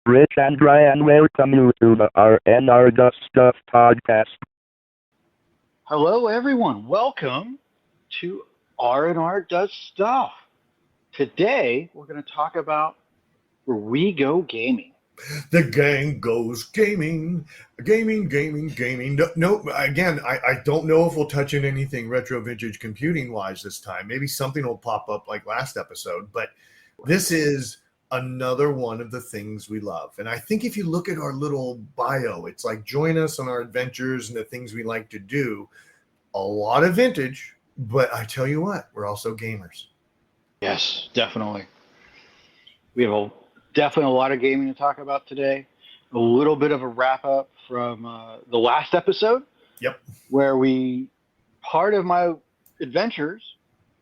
Rich and Ryan welcome you to the RNR Dust Stuff podcast. Hello, everyone. Welcome to R&R Does Stuff. Today, we're going to talk about where we go gaming. The gang goes gaming. No, again, I don't know if we'll touch on anything retro vintage computing wise this time. Maybe something will pop up like last episode, but this is another one of the things we love. And I think if you look at our little bio, it's like join us on our adventures and the things we like to do. A lot of vintage, but I tell you what, we're also gamers. Yes, definitely. We have definitely a lot of gaming to talk about today. A little bit of a wrap up from the last episode. Yep. Where part of my adventures,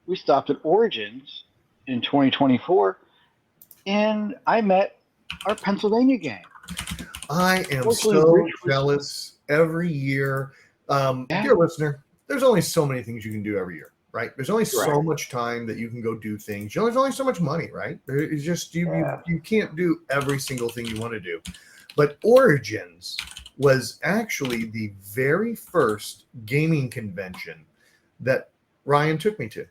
we stopped at Origins in 2024, and I met our Pennsylvania gang. I am so jealous every year. Dear listener, there's only so many things you can do every year, right? There's only so much time that you can go do things. There's only so much money, right? It's just you can't do every single thing you want to do. But Origins was actually the very first gaming convention that Ryan took me to.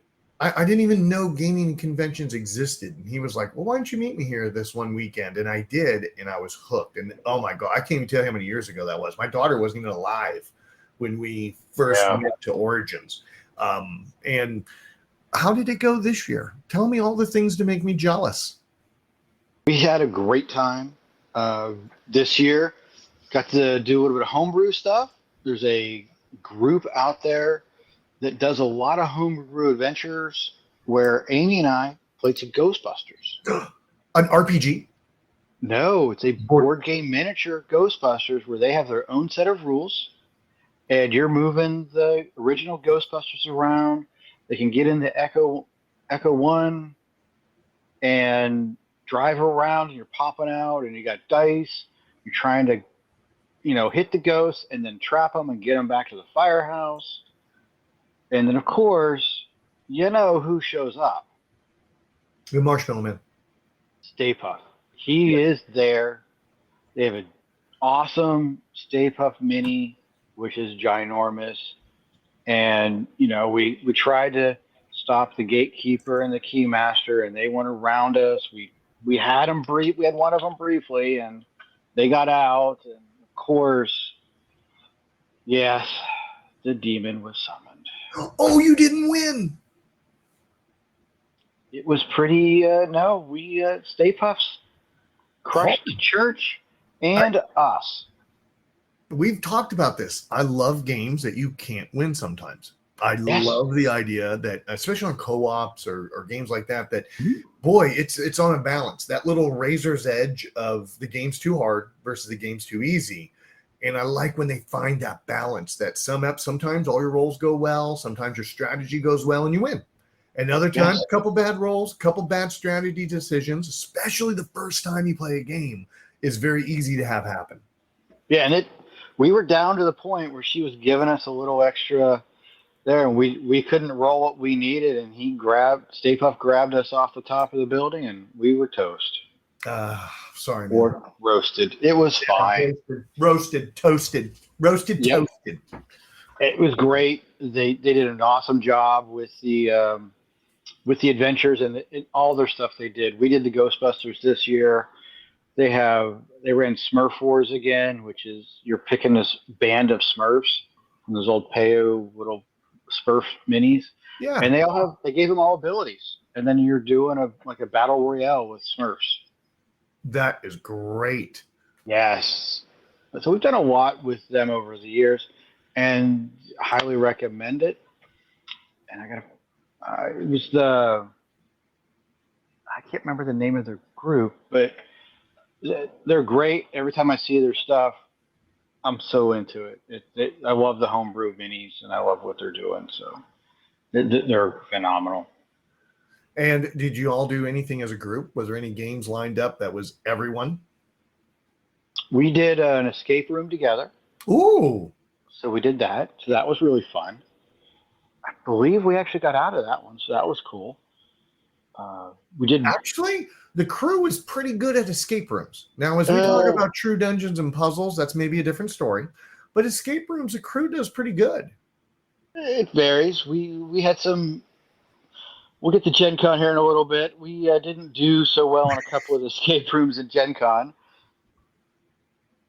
I didn't even know gaming conventions existed. And he was like, well, why don't you meet me here this one weekend? And I did, and I was hooked. And oh my God, I can't even tell you how many years ago that was. My daughter wasn't even alive when we first went to Origins. And how did it go this year? Tell me all the things to make me jealous. We had a great time this year. Got to do a little bit of homebrew stuff. There's a group out there that does a lot of homebrew adventures where Amy and I played some Ghostbusters. An RPG? No, it's a board game miniature Ghostbusters where they have their own set of rules, and you're moving the original Ghostbusters around. They can get into Echo 1 and drive around, and you're popping out, and you got dice. You're trying to, hit the ghosts and then trap them and get them back to the firehouse. And then, of course, you know who shows up. The Marshmallow Man. Stay Puft. He is there. They have an awesome Stay Puft Mini, which is ginormous. And, we tried to stop the gatekeeper and the keymaster, and they went around us. We had them we had one of them briefly, and they got out. And, of course, yes, the demon was summoned. Oh, you didn't win. It was pretty, Stay Puffs crushed the church and us. We've talked about this. I love games that you can't win sometimes. I love the idea that, especially on co-ops or games like that, boy, it's on a balance. That little razor's edge of the game's too hard versus the game's too easy. And I like when they find that balance that sometimes all your rolls go well, sometimes your strategy goes well and you win. And other times, a couple bad rolls, a couple bad strategy decisions, especially the first time you play a game, is very easy to have happen. Yeah, and we were down to the point where she was giving us a little extra there, and we couldn't roll what we needed, and Stay Puft grabbed us off the top of the building, and we were toast. Sorry, man. Or roasted. It was fine. Roasted, toasted. It was great. They did an awesome job with the adventures and all their stuff they did. We did the Ghostbusters this year. They ran Smurf Wars again, which is you're picking this band of Smurfs from those old Peo little Smurf minis. Yeah. And they gave them all abilities. And then you're doing a battle royale with Smurfs. That is great. Yes. So we've done a lot with them over the years, and highly recommend it. And I can't remember the name of their group, but they're great. Every time I see their stuff, I'm so into it. I love the homebrew minis, and I love what they're doing. So they're phenomenal. And did you all do anything as a group? Was there any games lined up that was everyone? We did an escape room together. Ooh. So we did that. So that was really fun. I believe we actually got out of that one, so that was cool. We didn't actually. The crew is pretty good at escape rooms. Now, as we talk about true dungeons and puzzles, that's maybe a different story. But escape rooms, the crew does pretty good. It varies. We had some. We'll get to Gen Con here in a little bit. We didn't do so well on a couple of escape rooms at Gen Con.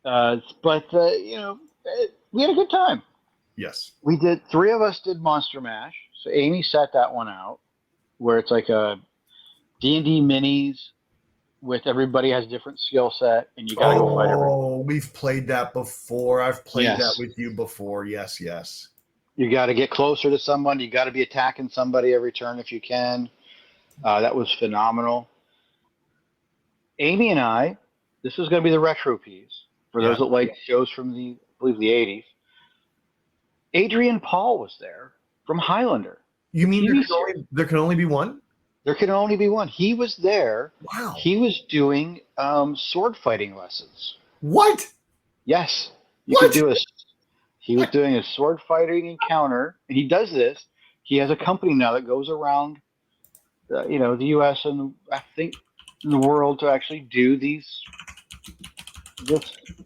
But we had a good time. Yes. We did. 3 of us did Monster Mash. So Amy sat that one out, where it's like a D&D minis with everybody has a different skill set, and you got to go fight everyone. Oh, we've played that before. I've played Yes. that with you before. Yes, yes. You got to get closer to someone. You got to be attacking somebody every turn if you can. That was phenomenal. Amy and I, this is going to be the retro piece for those that like shows from I believe the 80s. Adrian Paul was there from Highlander. You mean there can only be one? There can only be one. He was there. Wow. He was doing sword fighting lessons. What? Yes. He was doing a sword fighting encounter, and he does this. He has a company now that goes around, the U.S. and I think the world to actually do this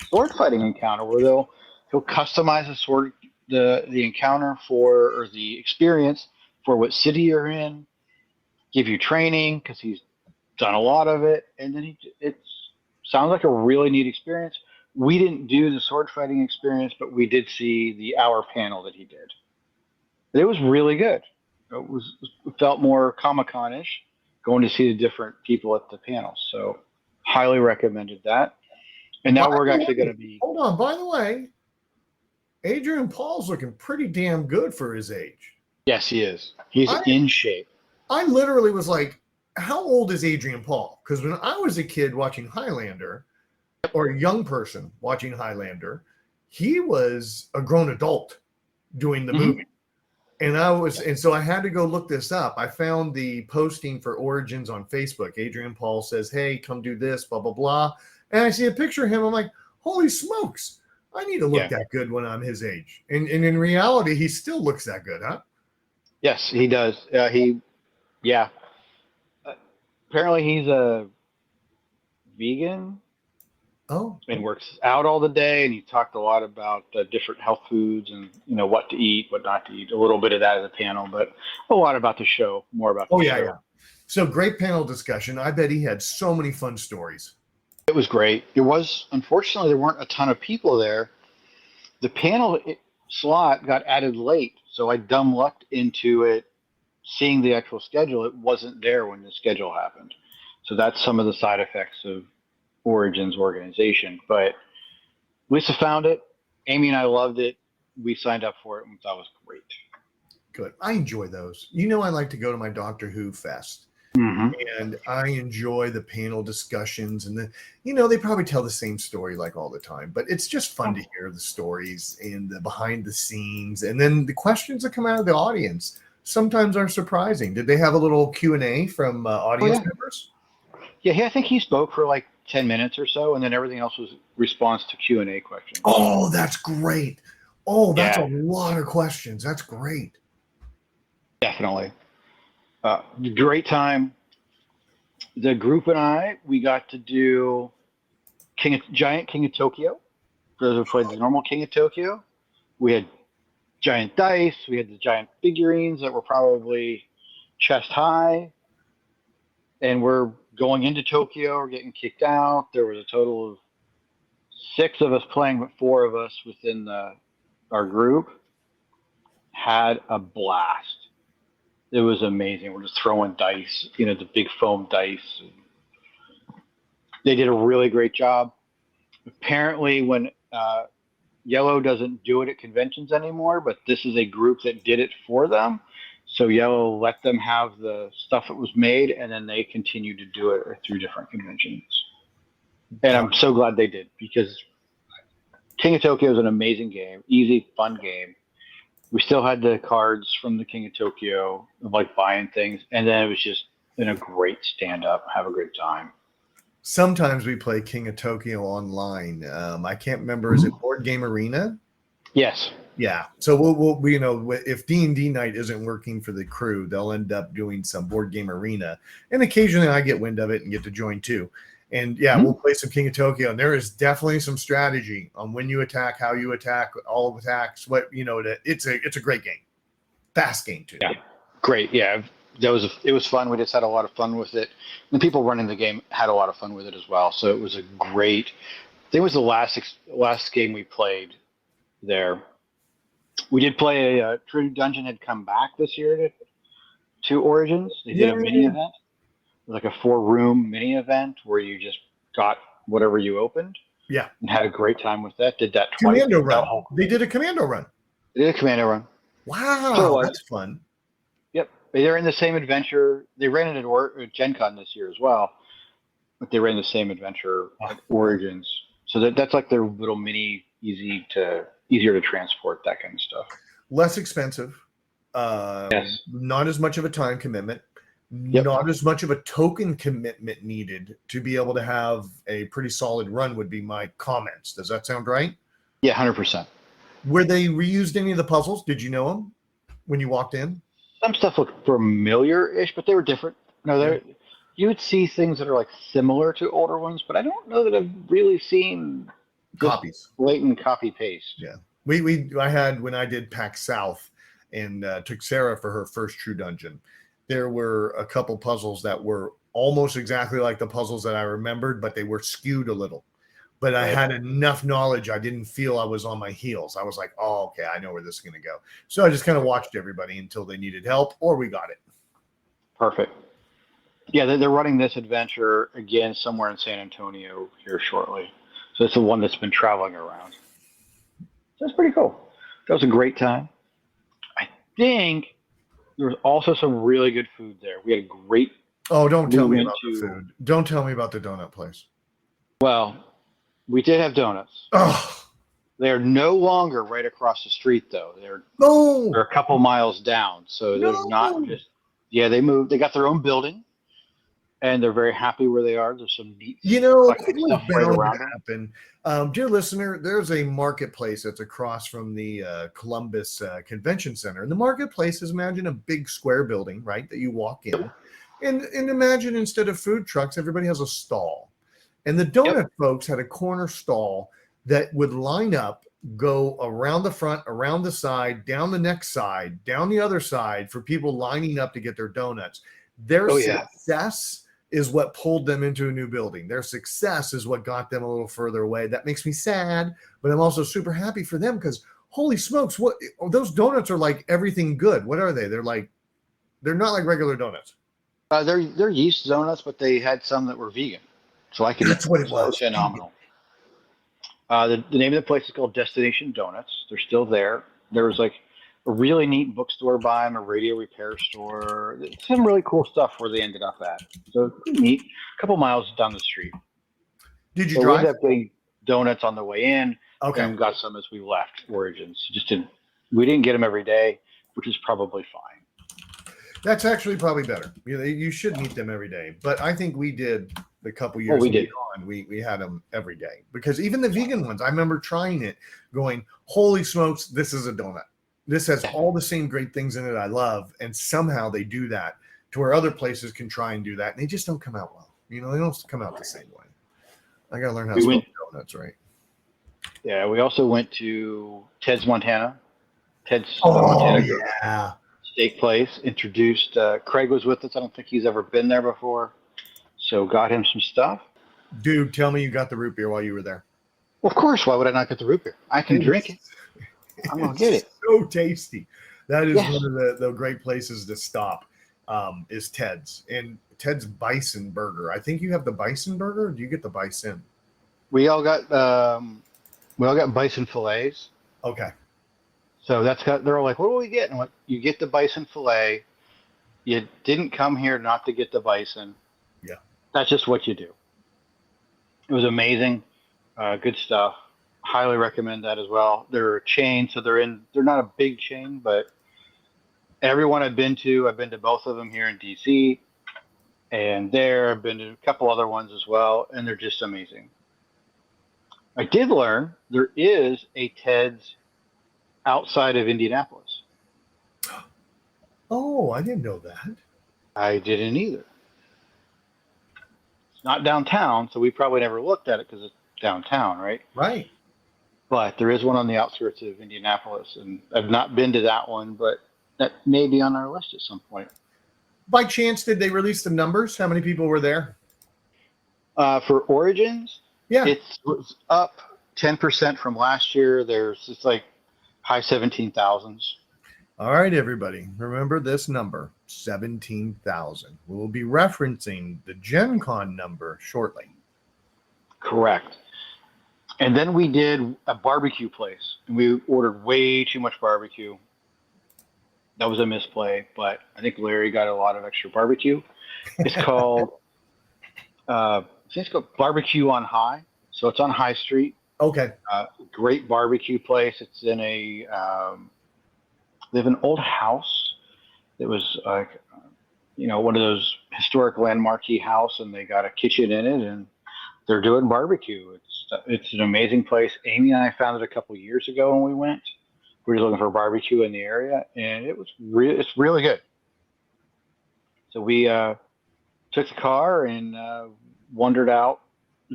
sword fighting encounter where he'll customize the encounter or the experience for what city you're in, give you training because he's done a lot of it, and then it sounds like a really neat experience. We didn't do the sword fighting experience, but we did see the hour panel that he did. It was really good. It felt more Comic-Con-ish going to see the different people at the panel. So highly recommended that. And now we're actually going to be... Hold on. By the way, Adrian Paul's looking pretty damn good for his age. Yes, he is. He's in shape. I literally was like, how old is Adrian Paul? Because when I was a kid watching Highlander, or a young person watching Highlander, he was a grown adult doing the movie. And so I had to go look this up. I found the posting for Origins on Facebook. Adrian Paul says, hey, come do this, blah, blah, blah. And I see a picture of him. I'm like, holy smokes. I need to look that good when I'm his age. And in reality, he still looks that good, huh? Yes, he does. Apparently he's a vegan. Oh. And works out all the day, and he talked a lot about different health foods and what to eat, what not to eat. A little bit of that at the panel, but a lot about the show, more about the show. Yeah. So great panel discussion. I bet he had so many fun stories. It was great. Unfortunately, there weren't a ton of people there. The panel slot got added late, so I dumb lucked into it. Seeing the actual schedule, it wasn't there when the schedule happened. So that's some of the side effects of Origins organization, but Lisa found it. Amy and I loved it. We signed up for it and we thought it was great. Good. I enjoy those. I like to go to my Doctor Who fest, and I enjoy the panel discussions and they probably tell the same story like all the time, but it's just fun to hear the stories and the behind the scenes, and then the questions that come out of the audience sometimes are surprising. Did they have a little Q&A from audience members? Yeah, I think he spoke for like 10 minutes or so, and then everything else was response to Q&A questions. Oh, that's great. Oh, that's a lot of questions. That's great. Definitely. Great time. The group and I, we got to do Giant King of Tokyo. For those who played the normal King of Tokyo. We had giant dice. We had the giant figurines that were probably chest high. And we're going into Tokyo, we're getting kicked out. There was a total of 6 of us playing, but 4 of us within our group. Had a blast. It was amazing. We're just throwing dice, the big foam dice. They did a really great job. Apparently, when Yellow doesn't do it at conventions anymore, but this is a group that did it for them. So Yellow let them have the stuff that was made, and then they continue to do it through different conventions. And I'm so glad they did, because King of Tokyo is an amazing game, easy, fun game. We still had the cards from the King of Tokyo, like buying things, and then it was just a great stand-up, have a great time. Sometimes we play King of Tokyo online. I can't remember, is it Board Game Arena? Yes. Yeah. So we'll you know, if D&D night isn't working for the crew, they'll end up doing some board game arena, and occasionally I get wind of it and get to join too. And yeah, we'll play some King of Tokyo, and there is definitely some strategy on when you attack, how you attack, all of attacks. What you know, it's a great game, fast game too. Yeah, great. Yeah, it was fun. We just had a lot of fun with it. The people running the game had a lot of fun with it as well. So it was a great. I think it was the last game we played there. We did play a True Dungeon had come back this year to Origins. They did a mini event. Like a 4-room mini event where you just got whatever you opened. Yeah. And had a great time with that. Did that twice. Commando run. They did a commando run. They did a commando run. Wow, that's fun. Yep. They're in the same adventure. They ran it at Gencon this year as well. But they ran the same adventure at Origins. So that's like their little mini, easier to transport, that kind of stuff. Less expensive. Yes. Not as much of a time commitment. Not as much of a token commitment needed to be able to have a pretty solid run would be my comments. Does that sound right? Yeah, 100%. Were they reused any of the puzzles? Did you know them when you walked in? Some stuff looked familiar-ish, but they were different. No, you would see things that are like similar to older ones, but I don't know that I've really seen copies, blatant copy paste. Yeah, I had when I did PAX South and took Sarah for her first True Dungeon. There were a couple puzzles that were almost exactly like the puzzles that I remembered, but they were skewed a little. But I had enough knowledge. I didn't feel I was on my heels. I was like, oh, okay, I know where this is going to go. So I just kind of watched everybody until they needed help or we got it. Perfect. Yeah, they're running this adventure again somewhere in San Antonio here shortly. So it's the one that's been traveling around. So that's pretty cool. That was a great time. I think there was also some really good food there. We had a great. Oh, don't tell me about the food. Don't tell me about the donut place. Well, we did have donuts. Oh. They're no longer right across the street, though. They're a couple miles down. So they're not just. Yeah, they moved. They got their own building, and they're very happy where they are. There's some neat stuff right around them. Dear listener, there's a marketplace that's across from the Columbus Convention Center. And the marketplace is, imagine a big square building, right, that you walk in. And imagine instead of food trucks, everybody has a stall. And the donut folks had a corner stall that would line up, go around the front, around the side, down the next side, down the other side for people lining up to get their donuts. Their success is what pulled them into a new building. Their success is what got them a little further away. That makes me sad, but I'm also super happy for them because holy smokes, what those donuts are like everything good. What are they? They're not like regular donuts. They're yeast donuts, but they had some that were vegan. So that's what it was. Phenomenal. The name of the place is called Destination Donuts. They're still there. There was like a really neat bookstore by them, a radio repair store. Some really cool stuff where they ended up at. So pretty neat. A couple miles down the street. Did you drive? We ended up getting donuts on the way in. Okay. And got some as we left Origins. We didn't get them every day, which is probably fine. That's actually probably better. You shouldn't eat them every day. But I think we did the couple years we had them every day. Because even the vegan ones, I remember trying it going, holy smokes, this is a donut. This has all the same great things in it I love. And somehow they do that to where other places can try and do that. And they just don't come out well. They don't come out the same way. I got to learn how to smoke donuts, right? Yeah, we also went to Ted's Montana. Yeah. Steak place. Introduced Craig was with us. I don't think he's ever been there before, so got him some stuff. Dude, tell me you got the root beer while you were there. Well, of course. Why would I not get the root beer? I can drink it. I'm gonna get it. So tasty. That is one of the great places to stop. Is Ted's and Ted's Bison Burger. I think you have the Bison Burger. Or do you get the Bison? We all got bison fillets. Okay. So they're all like, what do we get? And you get the bison fillet. You didn't come here not to get the bison. Yeah. That's just what you do. It was amazing. Good stuff. Highly recommend that as well. They're a chain, so they're not a big chain, but everyone I've been to both of them here in DC and there. I've been to a couple other ones as well, and they're just amazing. I did learn there is a Ted's outside of Indianapolis. Oh, I didn't know that. I didn't either. It's not downtown, so we probably never looked at it because it's downtown, right? Right. But there is one on the outskirts of Indianapolis, and I've not been to that one, but that may be on our list at some point. By chance, did they release the numbers? How many people were there? For Origins, Yeah. it was up 10% from last year. It's like high 17,000s. All right, everybody. Remember this number, 17,000. We'll be referencing the Gencon number shortly. Correct. And then we did a barbecue place, and we ordered way too much barbecue. That was a misplay, but I think Larry got a lot of extra barbecue. It's called, I think it's called Barbecue on High. So it's on High Street. Okay. Great barbecue place. It's in they have an old house that was like, one of those historic landmarky house, and they got a kitchen in it, and they're doing barbecue. It's an amazing place. Amy and I found it a couple years ago when we went. We were looking for barbecue in the area, and it's really good. So we took the car and wandered out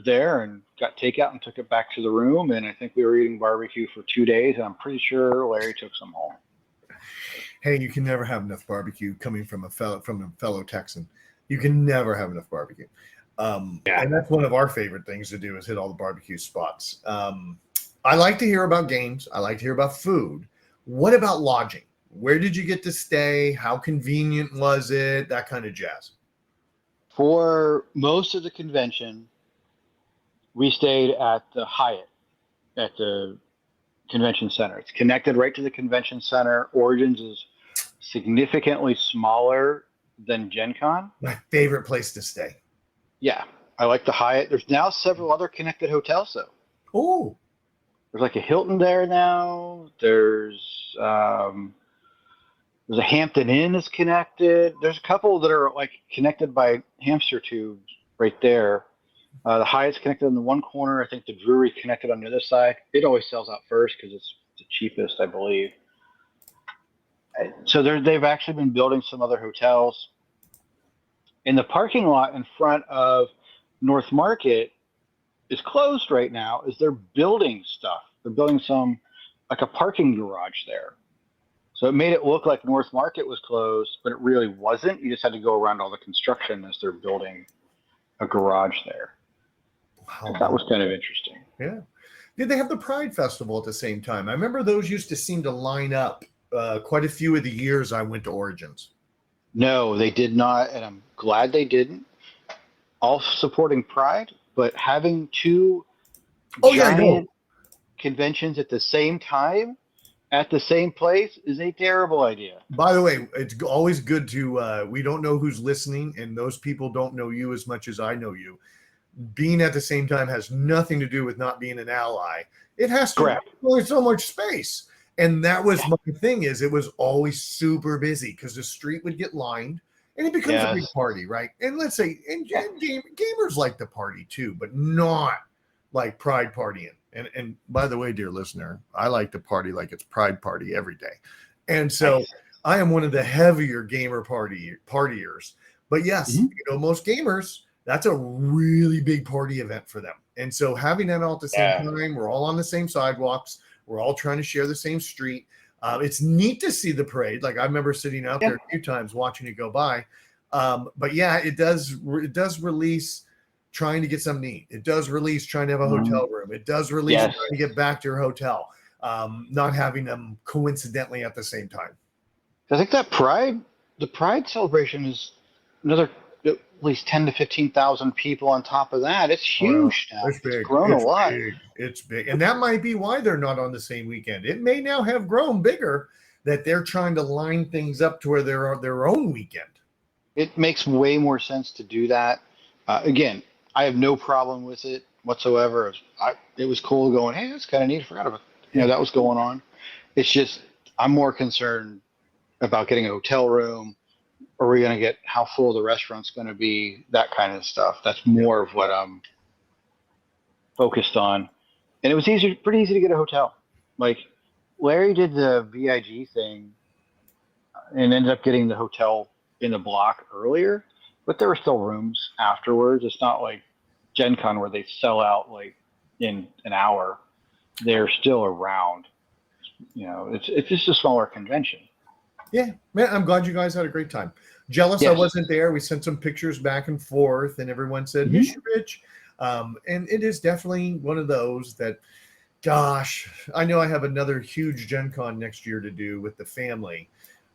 there and got takeout and took it back to the room. And I think we were eating barbecue for 2 days, and I'm pretty sure Larry took some home. Hey, you can never have enough barbecue coming from a fellow Texan. You can never have enough barbecue. And that's one of our favorite things to do is hit all the barbecue spots. I like to hear about games. I like to hear about food. What about lodging? Where did you get to stay? How convenient was it? That kind of jazz. For most of the convention, we stayed at the Hyatt at the convention center. It's connected right to the convention center. Origins is significantly smaller than Gencon. My favorite place to stay. Yeah, I like the Hyatt. There's now several other connected hotels, though. Oh. There's like a Hilton there now. There's a Hampton Inn is connected. There's a couple that are like connected by hamster tubes right there. The Hyatt's connected in the one corner. I think the Drury's connected on the other side. It always sells out first because it's the cheapest, I believe. So they've actually been building some other hotels. In the parking lot in front of North Market is closed right now as they're building stuff. They're building like a parking garage there. So it made it look like North Market was closed, but it really wasn't. You just had to go around all the construction as they're building a garage there. Wow. That was kind of interesting. Yeah. Did they have the Pride Festival at the same time? I remember those used to seem to line up quite a few of the years I went to Origins. No, they did not, and I'm glad they didn't. All supporting Pride, but having two giant conventions at the same time at the same place is a terrible idea. By the way, it's always good to we don't know who's listening, and those people don't know you as much as I know you. Being at the same time has nothing to do with not being an ally. It has to only so much space. And that was my thing is it was always super busy because the street would get lined and it becomes a big party, right? And let's say gamers like to party too, but not like Pride partying. And by the way, dear listener, I like to party like it's Pride party every day. And so I am one of the heavier gamer partiers. But yes, most gamers, that's a really big party event for them. And so having that all at the same time, we're all on the same sidewalks. We're all trying to share the same street. It's neat to see the parade. Like I remember sitting out there a few times watching it go by. But yeah, it does release trying to get something to eat. It does release trying to have a hotel room. It does release trying to get back to your hotel, not having them coincidentally at the same time. I think that the Pride celebration is another at least 10 to 15,000 people on top of that. It's huge now. It's big. It's grown a lot. Big. It's big. And that might be why they're not on the same weekend. It may now have grown bigger that they're trying to line things up to where they're their own weekend. It makes way more sense to do that. Again, I have no problem with it whatsoever. It was cool going, hey, that's kind of neat. I forgot about that was going on. It's just I'm more concerned about getting a hotel room. Are we going to get how full the restaurant's going to be? That kind of stuff. That's more of what I'm focused on. And it was pretty easy to get a hotel. Like Larry did the VIG thing and ended up getting the hotel in the block earlier, but there were still rooms afterwards. It's not like Gen Con where they sell out like in an hour. They're still around. It's just a smaller convention. Yeah, man, I'm glad you guys had a great time. Jealous I wasn't there. We sent some pictures back and forth, and everyone said, "Miss you, Rich." And it is definitely one of those that, gosh, I know I have another huge Gen Con next year to do with the family.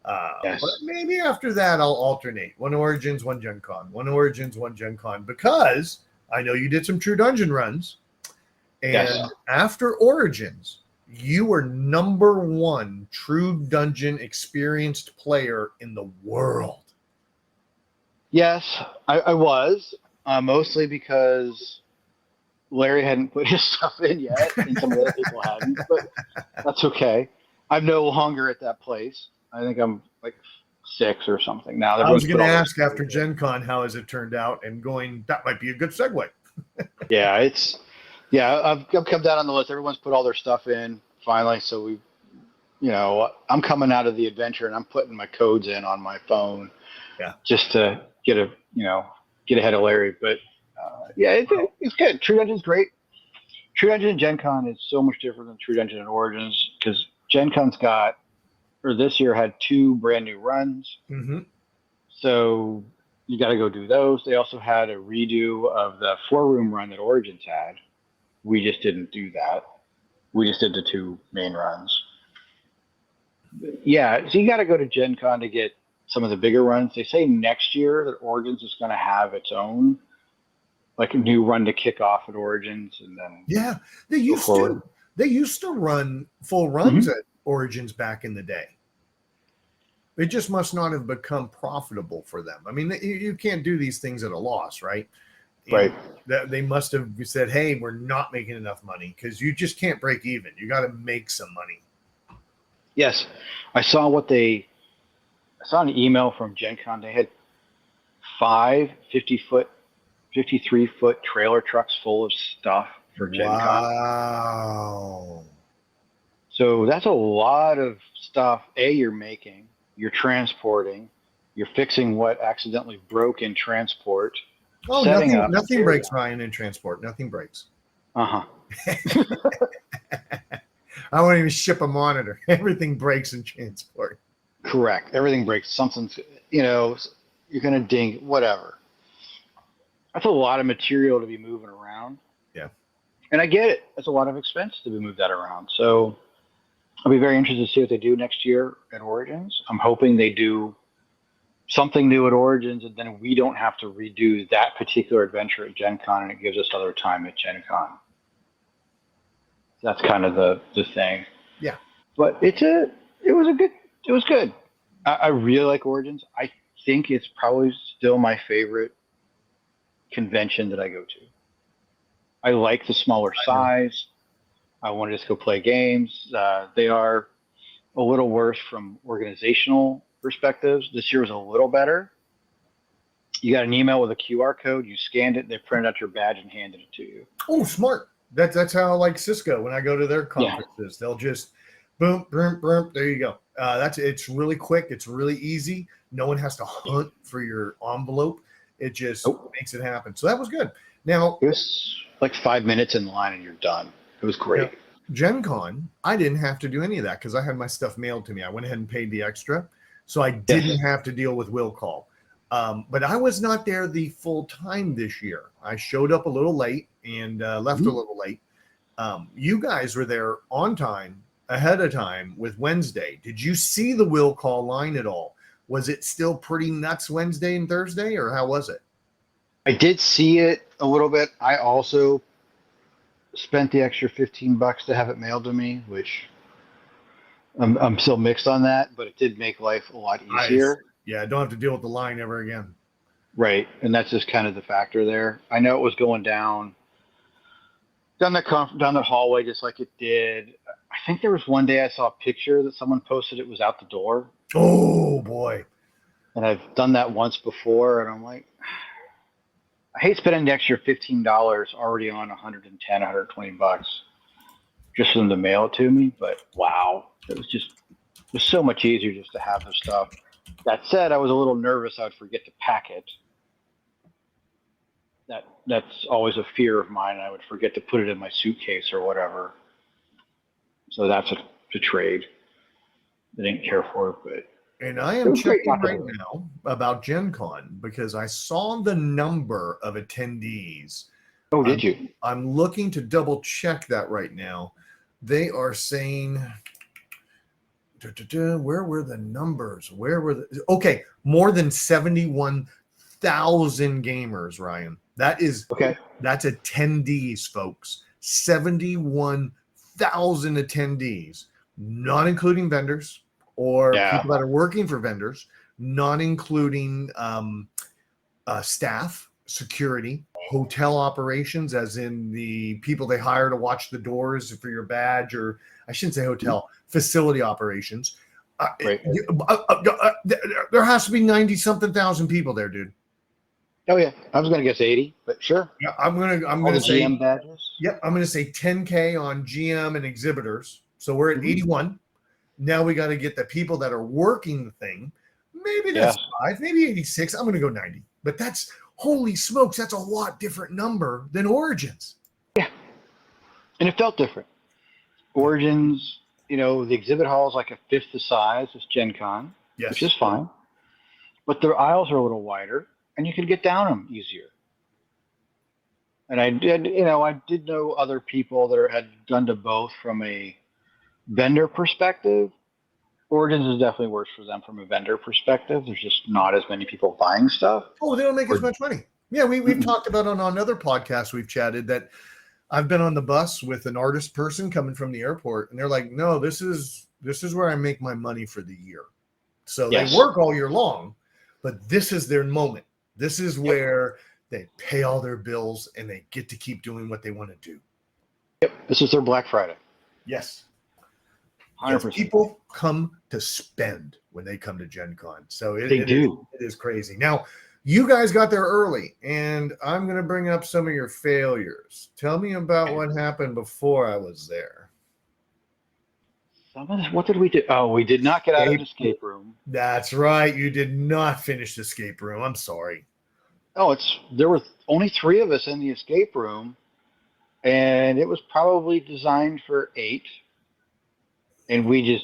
But maybe after that, I'll alternate. One Origins, one Gen Con. One Origins, one Gen Con. Because I know you did some True Dungeon runs. And after Origins, you were number one True Dungeon experienced player in the world. Yes, I was. Mostly because Larry hadn't put his stuff in yet, and some of the other people hadn't. But that's okay. I'm no longer at that place. I think I'm like 6 or something now. I was going to ask after Gen Con, how has it turned out? And going, that might be a good segue. I've come down on the list. Everyone's put all their stuff in finally. So I'm coming out of the adventure and I'm putting my codes in on my phone. Yeah. Just to get ahead of Larry. But it's good. True Dungeon's great. True Dungeon and Gen Con is so much different than True Dungeon and Origins because Gen Con's this year had 2 brand new runs. Mm-hmm. So you got to go do those. They also had a redo of the 4-room run that Origins had. We just didn't do that. We just did the 2 main runs. Yeah, so you got to go to Gen Con to get some of the bigger runs. They say next year that Origins is going to have its own, like a new run to kick off at Origins, and then they used to run full runs at Origins back in the day. It just must not have become profitable for them. I mean, you can't do these things at a loss, right? Right. They must have said, "Hey, we're not making enough money," because you just can't break even. You got to make some money. Yes, I saw an email from Gen Con. They had 5 53-foot trailer trucks full of stuff for Gen Con. Wow. So that's a lot of stuff. You're making, you're transporting, you're fixing what accidentally broke in transport. Oh, nothing breaks, Ryan, in transport. Nothing breaks. Uh-huh. I won't even ship a monitor. Everything breaks in transport. Correct. Everything breaks. Something's, you're going to ding, whatever. That's a lot of material to be moving around. Yeah. And I get it. That's a lot of expense to be moved that around. So I'll be very interested to see what they do next year at Origins. I'm hoping they do something new at Origins, and then we don't have to redo that particular adventure at Gen Con, and it gives us other time at Gen Con. That's kind of the thing. Yeah. But it was good. I really like Origins. I think it's probably still my favorite convention that I go to. I like the smaller size. I want to just go play games. They are a little worse from organizational perspectives. This year was a little better. You got an email with a QR code. You scanned it. They printed out your badge and handed it to you. Oh, smart. That's how I like Cisco. When I go to their conferences, they'll just boom, boom, boom. There you go. It's really quick. It's really easy. No one has to hunt for your envelope. It just makes it happen. So that was good. Now it was like 5 minutes in line and you're done. It was great. Gen Con, I didn't have to do any of that because I had my stuff mailed to me. I went ahead and paid the extra. So I didn't have to deal with will call. But I was not there the full time this year. I showed up a little late and left a little late. You guys were there on time, ahead of time with Wednesday. Did you see the will call line at all? Was it still pretty nuts Wednesday and Thursday, or how was it? I did see it a little bit. I also spent the extra $15 to have it mailed to me, which I'm still mixed on that, but it did make life a lot easier. I don't have to deal with the line ever again. Right, and that's just kind of the factor there. I know it was going down that hallway just like it did. I think there was one day I saw a picture that someone posted. It was out the door. Oh boy! And I've done that once before, and I'm like, I hate spending the extra $15 already on $110, $120. just for them to mail it to me. But wow, it was so much easier just to have the stuff. That said, I was a little nervous I'd forget to pack it. That's always a fear of mine. I would forget to put it in my suitcase or whatever. So that's a trade. I didn't care for it, but And I am checking right now about Gencon because I saw the number of attendees. Oh, did you? I'm looking to double check that right now. They are saying, where were the numbers? Okay, more than 71,000 gamers, Ryan. That's attendees, folks. 71,000 attendees, not including vendors or people that are working for vendors, not including staff, security, hotel operations, as in the people they hire to watch the doors for your badge, or I shouldn't say hotel, facility operations. Right. There has to be 90-something thousand people there, dude. Oh yeah, I was going to guess 80, but sure. Yeah, I'm gonna say GM badges. Yep, I'm gonna say 10K on GM and exhibitors. So we're at 81. Now we got to get the people that are working the thing. Maybe that's 5, maybe 86. I'm gonna go 90. But that's holy smokes, that's a lot different number than Origins. Yeah, and it felt different. Origins, the exhibit hall is like a fifth the size as Gencon, which is fine. But their aisles are a little wider, and you can get down them easier. And I did know other people that had done to both from a vendor perspective. Origins is definitely worse for them from a vendor perspective. There's just not as many people buying stuff. Oh, they don't make as much money. Yeah, we've talked about on another podcast we've chatted that I've been on the bus with an artist person coming from the airport, and they're like, no, this is where I make my money for the year. So they work all year long, but this is their moment. This is where they pay all their bills and they get to keep doing what they want to do. Yep. This is their Black Friday. Yes. 100%. People come to spend when they come to Gen Con. So it is crazy. Now, you guys got there early, and I'm going to bring up some of your failures. Tell me about what happened before I was there. What did we do? Oh, we did not get out of the escape room. That's right. You did not finish the escape room. I'm sorry. Oh, there were only 3 of us in the escape room, and it was probably designed for 8. And we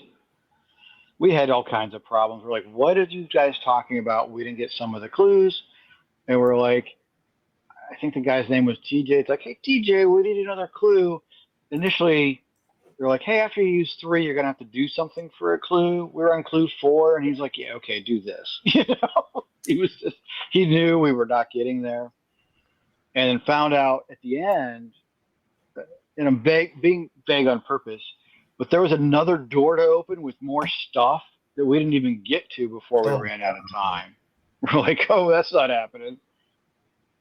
had all kinds of problems. We're like, what are you guys talking about? We didn't get some of the clues. And we're like, I think the guy's name was TJ. It's like, hey, TJ, we need another clue. Initially, they're like, hey, after you use 3, you're going to have to do something for a clue. We're on clue 4. And he's like, yeah, okay, do this. He knew we were not getting there. And then found out at the end, and I'm being vague on purpose, but there was another door to open with more stuff that we didn't even get to before we ran out of time. We're like, oh, that's not happening.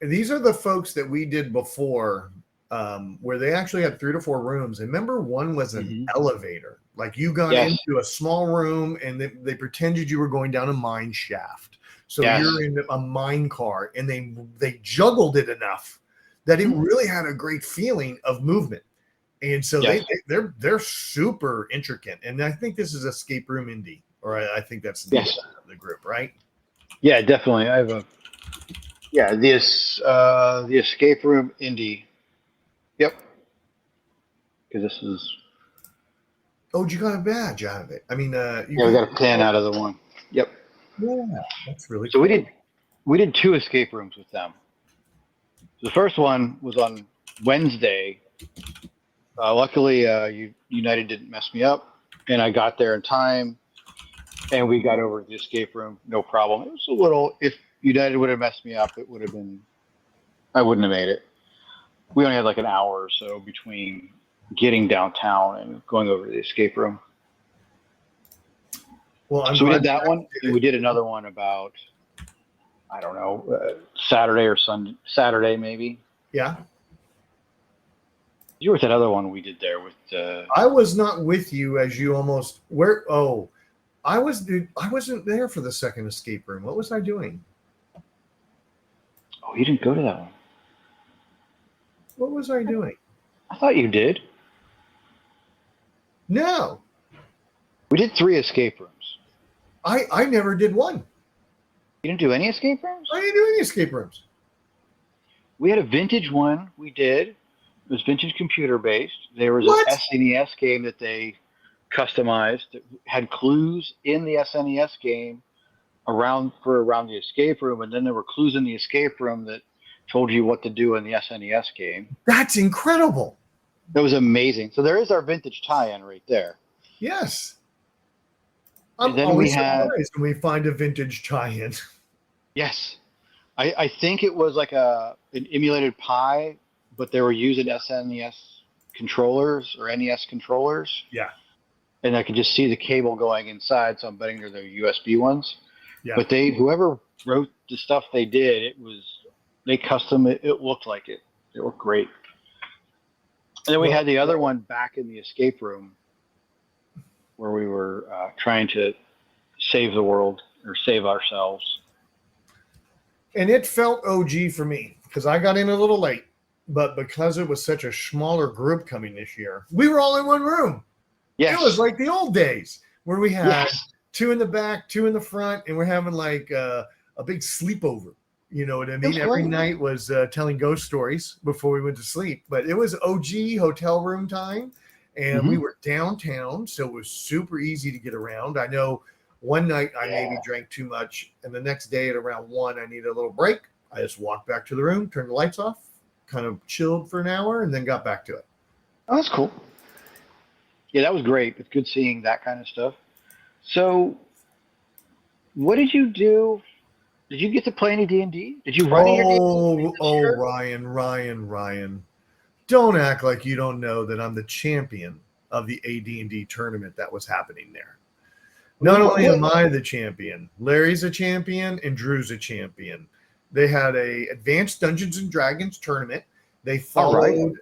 And these are the folks that we did before, where they actually had 3 to 4 rooms. And remember, one was an elevator. Like you got into a small room, and they pretended you were going down a mine shaft. So you're in a mine car, and they juggled it enough that it really had a great feeling of movement. And so they're super intricate. And I think this is Escape Room Indie, or I think that's the group, right? Yeah, definitely. I have the Escape Room Indie. Yep. Because this is. Oh, you got a badge out of it. I mean, we got a pen out of the one. Yep. Yeah, that's really cool. So we did 2 escape rooms with them. The first one was on Wednesday. Luckily, United didn't mess me up, and I got there in time, and we got over the escape room, no problem. It was a little. If United would have messed me up, it would have been. I wouldn't have made it. We only had like an hour or so between getting downtown and going over to the escape room. Well, so we did that one, and we did another one about, I don't know, Saturday or Sunday, Saturday maybe. Yeah. You were at that other one we did there with. I was not with you as you almost where. Oh, I wasn't there for the second escape room. What was I doing? Oh, you didn't go to that one. What was I doing? I thought you did. No. We did 3 escape rooms. I never did one. You didn't do any escape rooms? I didn't do any escape rooms. We had a vintage one we did. It was vintage computer based. There was What? an SNES game that they customized that had clues in the SNES game around the escape room, and then there were clues in the escape room that told you what to do in the SNES game. That's incredible. That was amazing. So there is our vintage tie-in right there. Yes. I'm And then always surprised when we find a vintage tie-in. Yes. I think it was like an emulated Pi, but they were using SNES controllers or NES controllers. Yeah. And I could just see the cable going inside, so I'm betting they're the USB ones. Yeah. But whoever wrote the stuff they did, they custom it. It looked like it. It looked great. And then we had the other one back in the escape room where we were trying to save the world or save ourselves. And it felt OG for me because I got in a little late, but because it was such a smaller group coming this year, we were all in one room. Yes. It was like the old days where we had Yes. 2 in the back, 2 in the front, and we're having like a big sleepover. You know what I mean? That's Every cool. night was telling ghost stories before we went to sleep, but it was OG hotel room time, and we were downtown, so it was super easy to get around. I know one night I maybe drank too much, and the next day at around 1, I needed a little break. I just walked back to the room, turned the lights off, kind of chilled for an hour, and then got back to it. Oh, that's cool. Yeah, that was great. It's good seeing that kind of stuff. So, what did you do? Did you get to play any D&D? Did you run any D&D? Ryan. Don't act like you don't know that I'm the champion of the AD&D tournament that was happening there. Not only am I the champion, Larry's a champion and Drew's a champion. They had a advanced Dungeons and Dragons tournament. They followed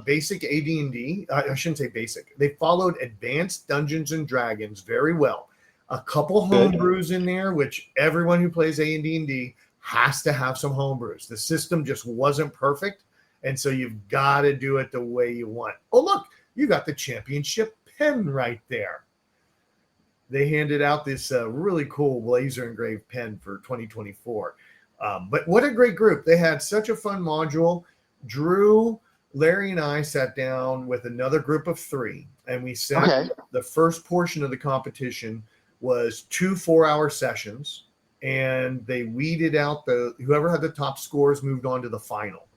basic AD&D. I shouldn't say basic. They followed advanced Dungeons and Dragons very well. A couple homebrews in there, which everyone who plays AD&D has to have some homebrews. The system just wasn't perfect, and so you've got to do it the way you want. Oh, look, you got the championship pen right there. They handed out this really cool laser engraved pen for 2024. But what a great group. They had such a fun module. Drew, Larry, and I sat down with another group of 3, and we sat the first portion of the competition was 2 4-hour sessions, and they weeded out whoever had the top scores moved on to the final.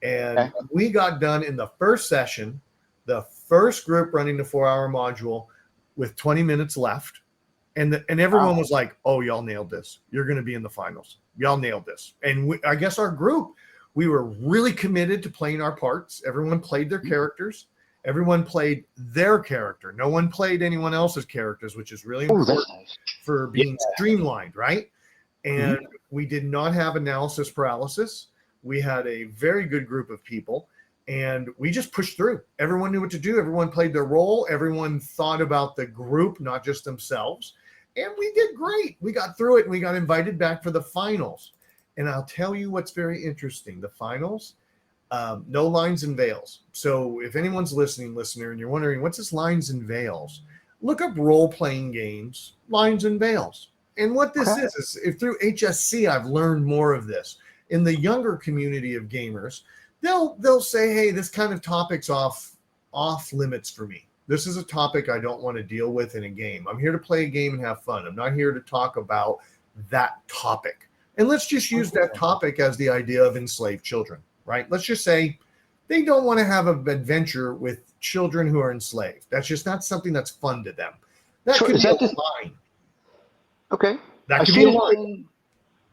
And we got done in the first session, the first group running the 4-hour module with 20 minutes left. And everyone was like, oh, y'all nailed this. You're going to be in the finals. Y'all nailed this. And I guess our group, we were really committed to playing our parts. Everyone played their characters. Everyone played their character. No one played anyone else's characters, which is really important for being streamlined, right? And we did not have analysis paralysis. We had a very good group of people, and we just pushed through. Everyone knew what to do. Everyone played their role. Everyone thought about the group, not just themselves. And we did great. We got through it, and we got invited back for the finals. And I'll tell you what's very interesting. The finals, no lines and veils. So if anyone's listening, listener, and you're wondering, what's this lines and veils? Look up role-playing games, lines and veils. And what this is if through HSC, I've learned more of this. In the younger community of gamers, they'll say, hey, this kind of topic's off limits for me. This is a topic I don't want to deal with in a game. I'm here to play a game and have fun. I'm not here to talk about that topic. And let's just use that topic as the idea of enslaved children, right? Let's just say they don't want to have an adventure with children who are enslaved. That's just not something that's fun to them. That could be a line. Okay. That could be a line.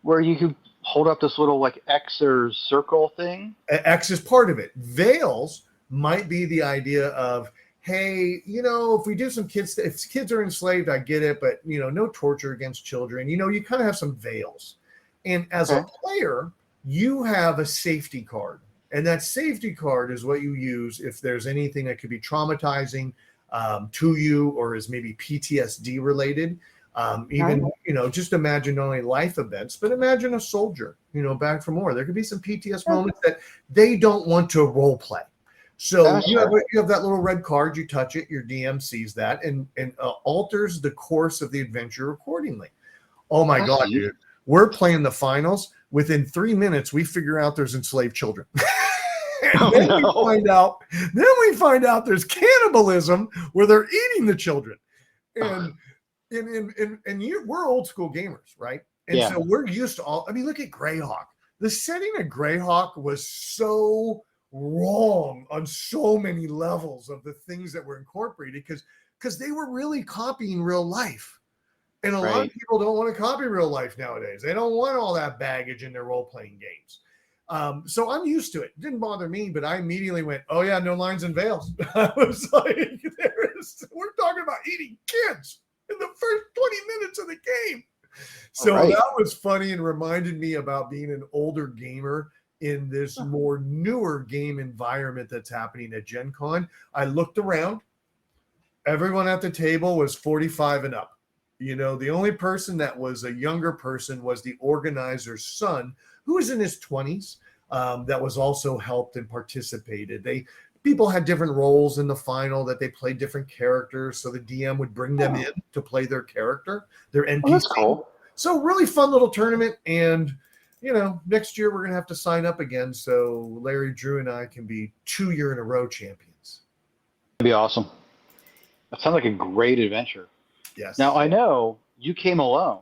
Where you could hold up this little like X or circle thing. X is part of it. Veils might be the idea of, hey, if we do some if kids are enslaved, I get it, but no torture against children. You kind of have some veils. And as a player, you have a safety card. And that safety card is what you use if there's anything that could be traumatizing to you or is maybe PTSD related. Just imagine not only life events, but imagine a soldier, back from war. There could be some PTSD moments that they don't want to role play. So you have that little red card, you touch it, your DM sees that and alters the course of the adventure accordingly. Oh my God, dude. We're playing the finals. Within 3 minutes, we figure out there's enslaved children. And then we find out there's cannibalism where they're eating the children. And we're old school gamers, right? And so we're used to all. I mean, look at Greyhawk. The setting of Greyhawk was so wrong on so many levels of the things that were incorporated because they were really copying real life. And a lot of people don't want to copy real life nowadays. They don't want all that baggage in their role-playing games. So I'm used to it. It didn't bother me, but I immediately went, oh yeah, no lines and veils. I was like, we're talking about eating kids in the first 20 minutes of the game. So that was funny and reminded me about being an older gamer in this more newer game environment that's happening at Gencon. I looked around. Everyone at the table was 45 and up. You know, the only person that was a younger person was the organizer's son, who was in his 20s, that was also helped and participated. People had different roles in the final that they played different characters, so the DM would bring them in to play their character, their NPC. Oh, that's cool. So really fun little tournament, and you know, next year we're gonna have to sign up again so Larry, Drew, and I can be 2 year in a row champions. That'd be awesome. That sounds like a great adventure. Yes. Now I know you came alone.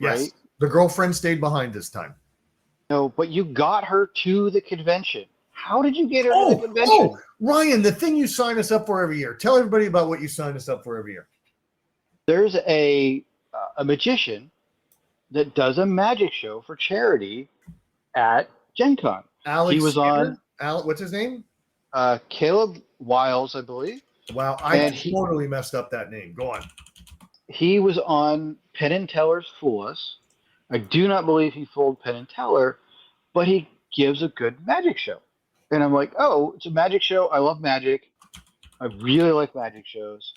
Yes. Right? The girlfriend stayed behind this time. No, but you got her to the convention. How did you get her to the convention? Oh, Ryan, the thing you sign us up for every year. Tell everybody about what you sign us up for every year. There's a magician that does a magic show for charity at Gencon. Alex, he was on. What's his name? Caleb Wiles, I believe. Wow, I totally messed up that name. Go on. He was on Penn and Teller's Fool Us. I do not believe he fooled Penn and Teller, but he gives a good magic show. And I'm like, oh, it's a magic show. I love magic. I really like magic shows.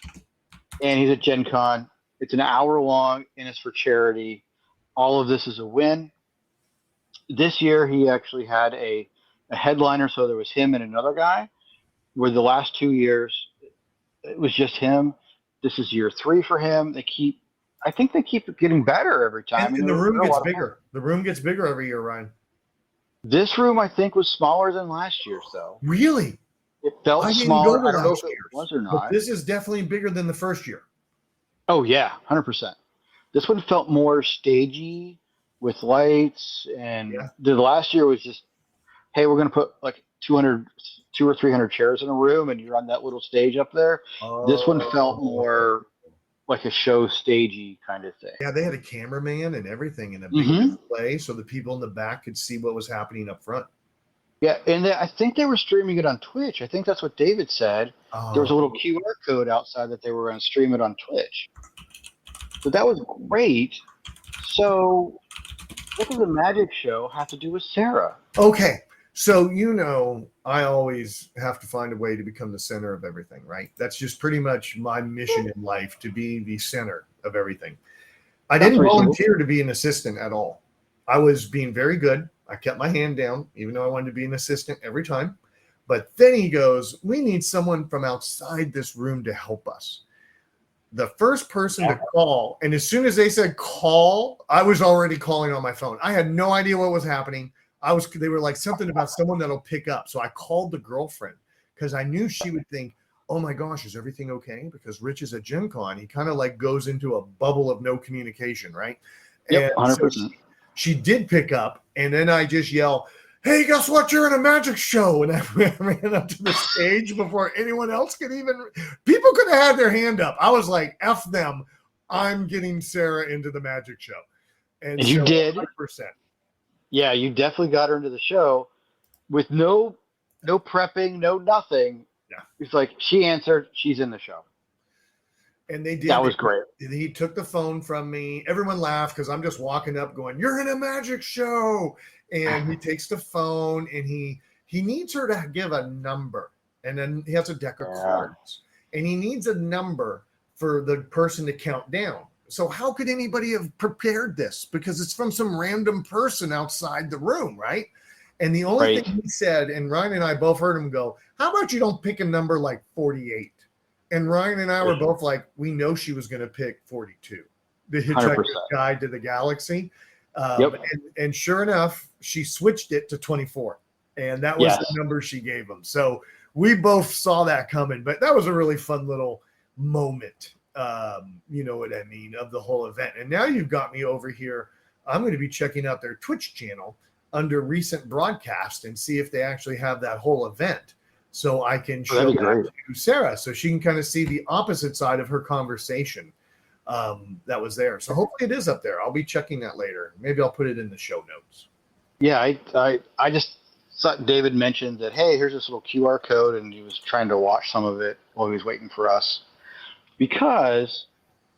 And he's at Gen Con. It's an hour long, and it's for charity. All of this is a win. This year, he actually had a headliner, so there was him and another guy, where the last 2 years, it was just him. This is year 3 for him. I think they keep getting better every time. And the room gets bigger. The room gets bigger every year, Ryan. This room, I think, was smaller than last year's, though. Really? It felt smaller. I don't know if it was or not. But this is definitely bigger than the first year. Oh, yeah, 100%. This one felt more stagey with lights. And the last year was just, hey, we're going to put like 200 or 300 chairs in a room, and you're on that little stage up there. This one felt more like a show stagey kind of thing. Yeah, they had a cameraman and everything in a big display so the people in the back could see what was happening up front. Yeah, and I think they were streaming it on Twitch. I think that's what David said. There was a little QR code outside that they were going to stream it on Twitch. So that was great. So what does the magic show have to do with Sarah? Okay. So, you know, I always have to find a way to become the center of everything, right? That's just pretty much my mission in life, to be the center of everything. I didn't volunteer to be an assistant at all. I was being very good. I kept my hand down, even though I wanted to be an assistant every time. But then he goes, we need someone from outside this room to help us. The first person to call, and as soon as they said call, I was already calling on my phone. I had no idea what was happening. They were like something about someone that'll pick up. So I called the girlfriend because I knew she would think, oh my gosh, is everything okay? Because Rich is at Gen Con. He kind of like goes into a bubble of no communication, right? Yep, and 100%. So she did pick up, and then I just yell, hey, guess what? You're in a magic show. And I ran up to the stage before anyone else could even, people could have had their hand up. I was like, F them. I'm getting Sarah into the magic show. And you did. 100%. Yeah, you definitely got her into the show with no prepping, no nothing. Yeah. It's like she answered, she's in the show. And they did. That was great. He took the phone from me. Everyone laughed because I'm just walking up going, you're in a magic show. And he takes the phone and he needs her to give a number. And then he has a deck of cards. And he needs a number for the person to count down. So how could anybody have prepared this? Because it's from some random person outside the room, right? And the only thing he said, and Ryan and I both heard him go, how about you don't pick a number like 48? And Ryan and I were both like, we know she was going to pick 42, the Hitchhiker's 100%. Guide to the Galaxy. Yep. And sure enough, she switched it to 24. And that was the number she gave him. So we both saw that coming. But that was a really fun little moment, you know what I mean, of the whole event. And now you've got me over here. I'm going to be checking out their Twitch channel under recent broadcast and see if they actually have that whole event. So I can show that to Sarah so she can kind of see the opposite side of her conversation that was there. So hopefully it is up there. I'll be checking that later. Maybe I'll put it in the show notes. Yeah, I just thought David mentioned that, hey, here's this little QR code, and he was trying to watch some of it while he was waiting for us. Because,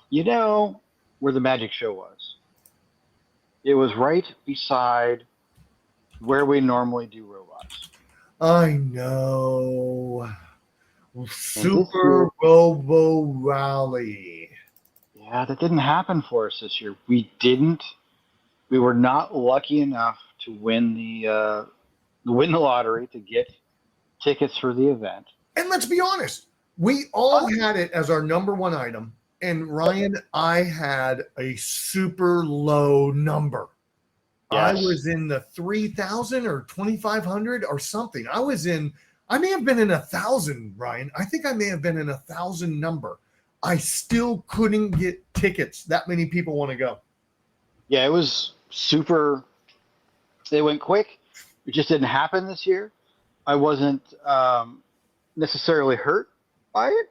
you know where the magic show was. It was right beside where we normally do robots. I know. Super Robo Rally. Yeah, that didn't happen for us this year. We were not lucky enough to win the lottery to get tickets for the event. And let's be honest, we all had it as our number one item. And Ryan, I had a super low number. Yes. I was in the 3,000 or 2,500 or something. I may have been in 1,000, Ryan. I think I may have been in 1,000 number. I still couldn't get tickets. That many people want to go. Yeah, it was super. They went quick. It just didn't happen this year. I wasn't necessarily hurt by it,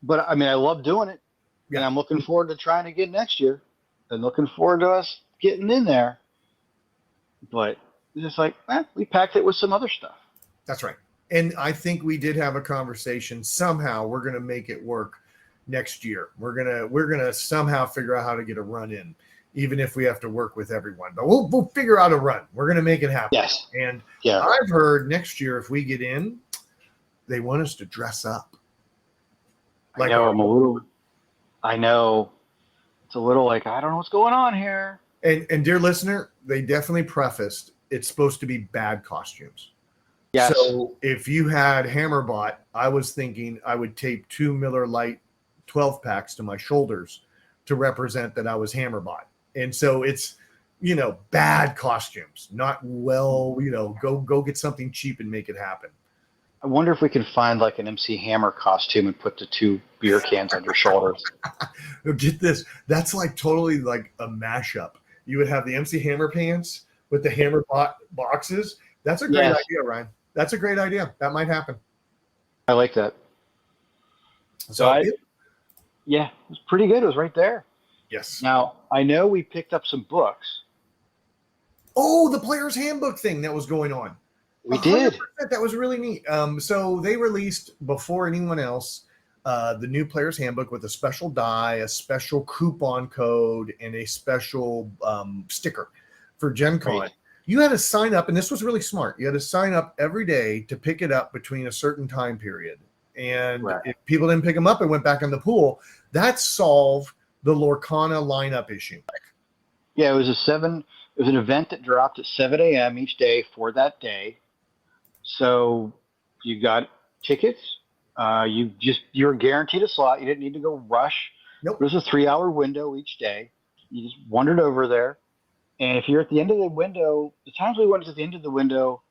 but I mean, I love doing it, and I'm looking forward to trying to get next year, and looking forward to us getting in there. But it's just like, we packed it with some other stuff. That's right. And I think we did have a conversation. Somehow we're going to make it work next year. We're going to somehow figure out how to get a run in, even if we have to work with everyone. But we'll figure out a run. We're going to make it happen. Yes. And I've heard next year, if we get in, they want us to dress up. Like I know. It's a little like, I don't know what's going on here. And dear listener, they definitely prefaced it's supposed to be bad costumes. Yes. So if you had Hammerbot, I was thinking I would tape 2 Miller Lite 12 packs to my shoulders to represent that I was Hammerbot. And so it's, bad costumes, not go get something cheap and make it happen. I wonder if we can find like an MC Hammer costume and put the 2 beer cans on your shoulders. Get this. That's like totally like a mashup. You would have the MC Hammer pants with the Hammer boxes. That's a great idea, Ryan. That's a great idea. That might happen. I like that. So it was pretty good. It was right there. Yes. Now, I know we picked up some books. Oh, the player's handbook thing that was going on. We did. That was really neat. So they released before anyone else the new player's handbook with a special die, a special coupon code, and a special sticker for Gencon. Right. You had to sign up, and this was really smart. You had to sign up every day to pick it up between a certain time period. And if people didn't pick them up and went back in the pool, that solved the Lorcana lineup issue. Yeah, it was an event that dropped at 7 a.m. each day for that day. So you got tickets. You were guaranteed a slot. You didn't need to go rush. Nope. It was a 3-hour window each day. You just wandered over there. And if you're at the end of the window, the times we went to the end of the window,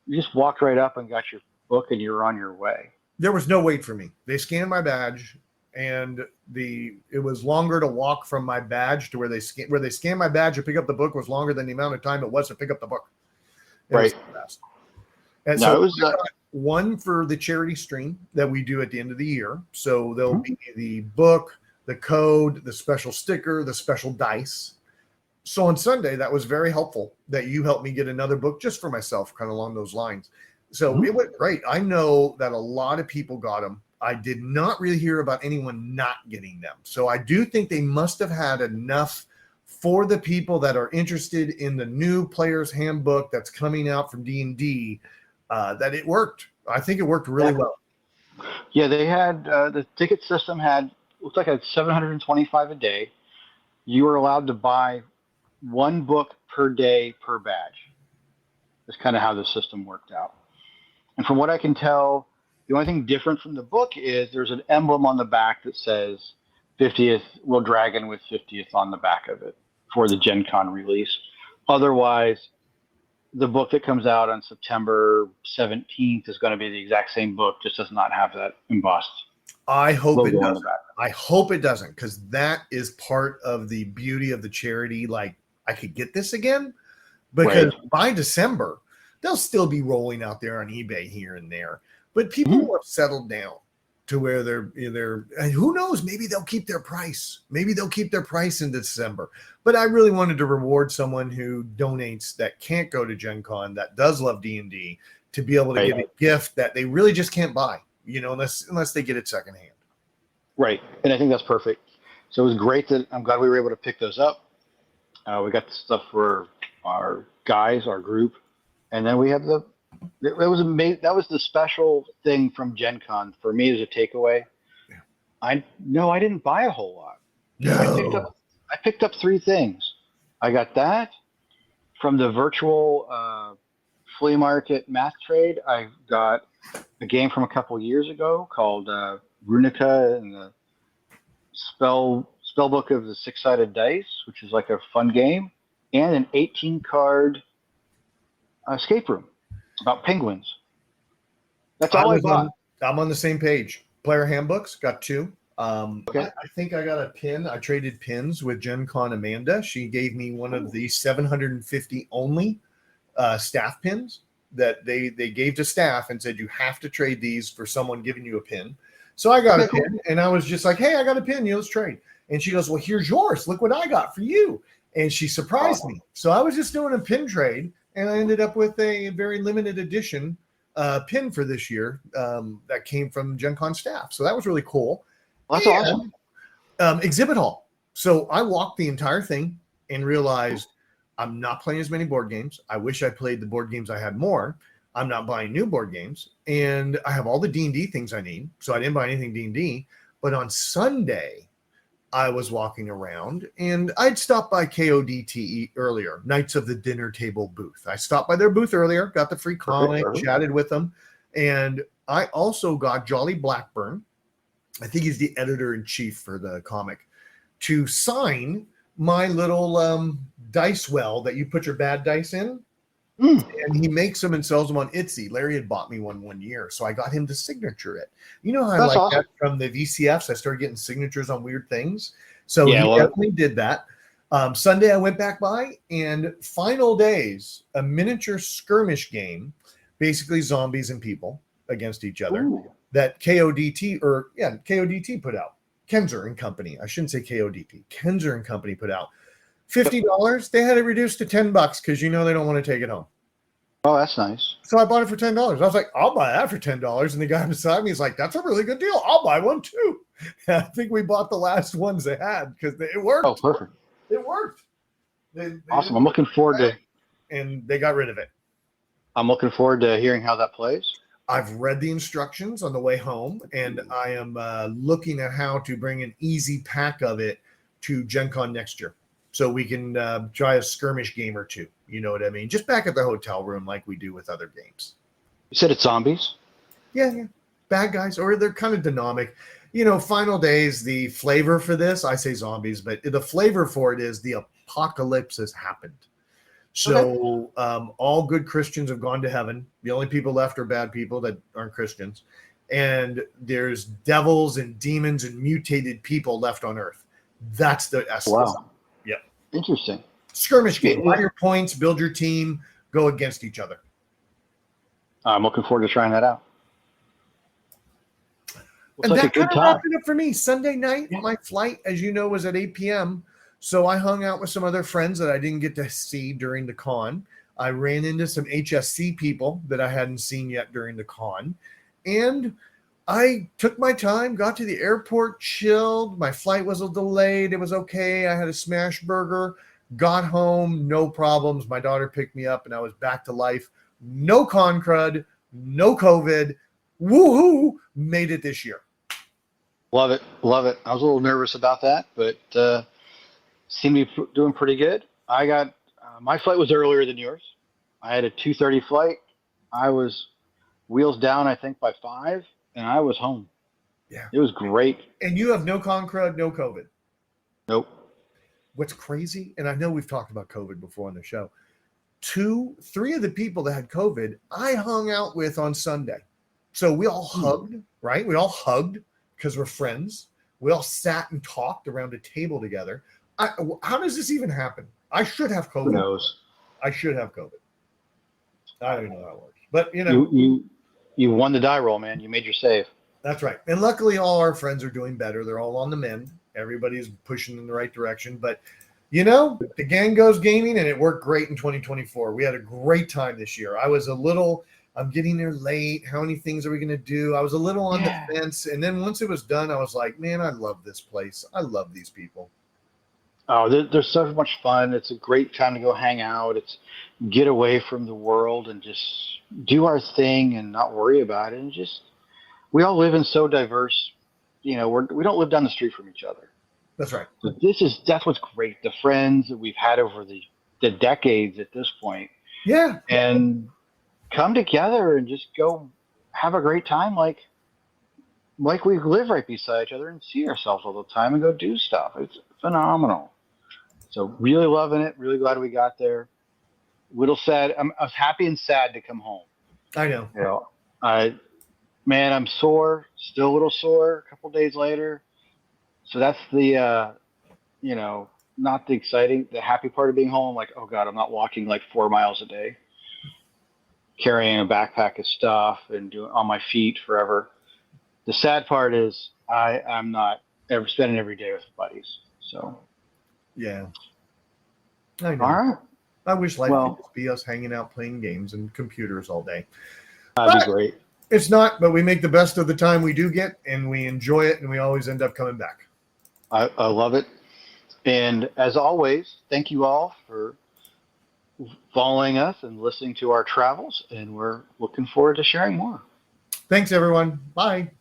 you just walked right up and got your book and you were on your way. There was no wait for me. They scanned my badge, and it was longer to walk from my badge to where they scanned my badge to pick up the book was longer than the amount of time it was to pick up the book. Right. And so it was one for the charity stream that we do at the end of the year. So there'll be the book, the code, the special sticker, the special dice. So on Sunday, that was very helpful that you helped me get another book just for myself, kind of along those lines. So it went great. I know that a lot of people got them. I did not really hear about anyone not getting them. So I do think they must have had enough for the people that are interested in the new player's handbook that's coming out from D&D, that it worked. I think it worked really well. Yeah, they had the ticket system looked like a 725 a day. You were allowed to buy 1 book per day per badge. Is kind of how the system worked out. And from what I can tell, the only thing different from the book is there's an emblem on the back that says 50th Will Dragon with 50th on the back of it for the Gen Con release. Otherwise, the book that comes out on September 17th is going to be the exact same book, just does not have that embossed I hope it logo on the doesn't. back. I hope it doesn't, because that is part of the beauty of the charity. Like, I could get this again, because by December, they'll still be rolling out there on eBay here and there. But people will have settled down to where they're, and who knows, maybe they'll keep their price. Maybe they'll keep their price in December. But I really wanted to reward someone who donates that can't go to Gen Con, that does love D&D, to be able to get a gift that they really just can't buy, unless they get it secondhand. Right. And I think that's perfect. So it was great that I'm glad we were able to pick those up. We got the stuff for our guys, our group. And then we have that was the special thing from Gen Con for me as a takeaway. Yeah. I didn't buy a whole lot. No. I picked up 3 things. I got that from the virtual flea market math trade. I got a game from a couple years ago called Runica and the Spellbook of the Six-Sided Dice, which is like a fun game, and an 18-card escape room about penguins. That's all I bought. I'm on the same page. Player handbooks, got 2. Okay. I think I got a pin. I traded pins with Gen Con Amanda. She gave me one of the 750 only staff pins that they gave to staff and said, you have to trade these for someone giving you a pin. So I got a pin, and I was just like, hey, I got a pin. Let's trade. And she goes, well, here's yours. Look what I got for you. And she surprised me. So I was just doing a pin trade, and I ended up with a very limited edition pin for this year that came from Gen Con staff. So that was really cool. That's awesome. Exhibit hall. So I walked the entire thing and realized I'm not playing as many board games. I wish I played the board games I had more. I'm not buying new board games. And I have all the D&D things I need. So I didn't buy anything D&D. But on Sunday, I was walking around and I'd stopped by KODTE earlier, Knights of the Dinner Table booth. I stopped by their booth earlier, got the free comic, chatted with them. And I also got Jolly Blackburn, I think he's the editor-in-chief for the comic, to sign my little dice well that you put your bad dice in. And he makes them and sells them on Etsy. Larry had bought me one year, so I got him to signature it. You know how I like that from the VCFs? I started getting signatures on weird things. So he definitely did that. Sunday, I went back by, and Final Days, a miniature skirmish game, basically zombies and people against each other, that KODT put out. Kenzer and Company. I shouldn't say KODT. Kenzer and Company put out. $50. They had it reduced to $10 because they don't want to take it home. Oh, that's nice. So I bought it for $10. I was like, I'll buy that for $10. And the guy beside me is like, that's a really good deal. I'll buy one too. And I think we bought the last ones they had because it worked. Oh, perfect. It worked. They awesome. I'm looking forward to. And they got rid of it. I'm looking forward to hearing how that plays. I've read the instructions on the way home, and I am looking at how to bring an easy pack of it to Gen Con next year. So we can try a skirmish game or two. You know what I mean? Just back at the hotel room like we do with other games. You said it's zombies? Yeah. Bad guys, or they're kind of dynamic. Final Days, the flavor for this, I say zombies, but the flavor for it is the apocalypse has happened. So all good Christians have gone to heaven. The only people left are bad people that aren't Christians. And there's devils and demons and mutated people left on earth. That's the essence. Wow. Yep. Interesting. Skirmish game. Buy your points, build your team, go against each other. I'm looking forward to trying that out. And that kind of wrapped it up for me. Sunday night, my flight, as you know, was at 8 p.m., so I hung out with some other friends that I didn't get to see during the con. I ran into some HSC people that I hadn't seen yet during the con. And I took my time, got to the airport, chilled. My flight was delayed. It was okay. I had a smash burger, got home, no problems. My daughter picked me up, and I was back to life. No con crud, no COVID. Woohoo! Made it this year. Love it. Love it. I was a little nervous about that, but seemed to be doing pretty good. I got my flight was earlier than yours, I had a 2:30 flight. I was wheels down, I think, by 5, and I was home. Yeah. It was great. And you have no con crud, no COVID. Nope. What's crazy, and I know we've talked about COVID before on the show, 3 of the people that had COVID, I hung out with on Sunday. So we all hugged, right? We all hugged because we're friends. We all sat and talked around a table together. How does this even happen? I should have COVID. Who knows? I should have COVID. I don't even know how it works. But, you know. You won the die roll, man. You made your save. That's right. And luckily, all our friends are doing better. They're all on the mend. Everybody's pushing in the right direction. But, you know, the gang goes gaming, and it worked great in 2024. We had a great time this year. I was a little, I'm getting there late. How many things are we going to do? I was a little on the fence. And then once it was done, I was like, man, I love this place. I love these people. Oh, there's so much fun. It's a great time to go hang out. It's get away from the world and just do our thing and not worry about it. And just, we all live in so diverse, you know, we don't live down the street from each other. That's right. But that's what's great. The friends that we've had over the decades at this point. Yeah. And come together and just go have a great time. Like we live right beside each other and see ourselves all the time and go do stuff. It's phenomenal. So really loving it. Really glad we got there. Little sad. I was happy and sad to come home. I know. You know, I'm sore. Still a little sore. A couple days later. So that's the, you know, not the exciting, the happy part of being home. Like, oh God, I'm not walking like 4 miles a day, carrying a backpack of stuff and doing on my feet forever. The sad part is I'm not ever spending every day with buddies. So. Yeah. I know. All right. I wish life could just be us hanging out playing games and computers all day. That'd be great. It's not, but we make the best of the time we do get, and we enjoy it, and we always end up coming back. I love it. And as always, thank you all for following us and listening to our travels, and we're looking forward to sharing more. Thanks, everyone. Bye.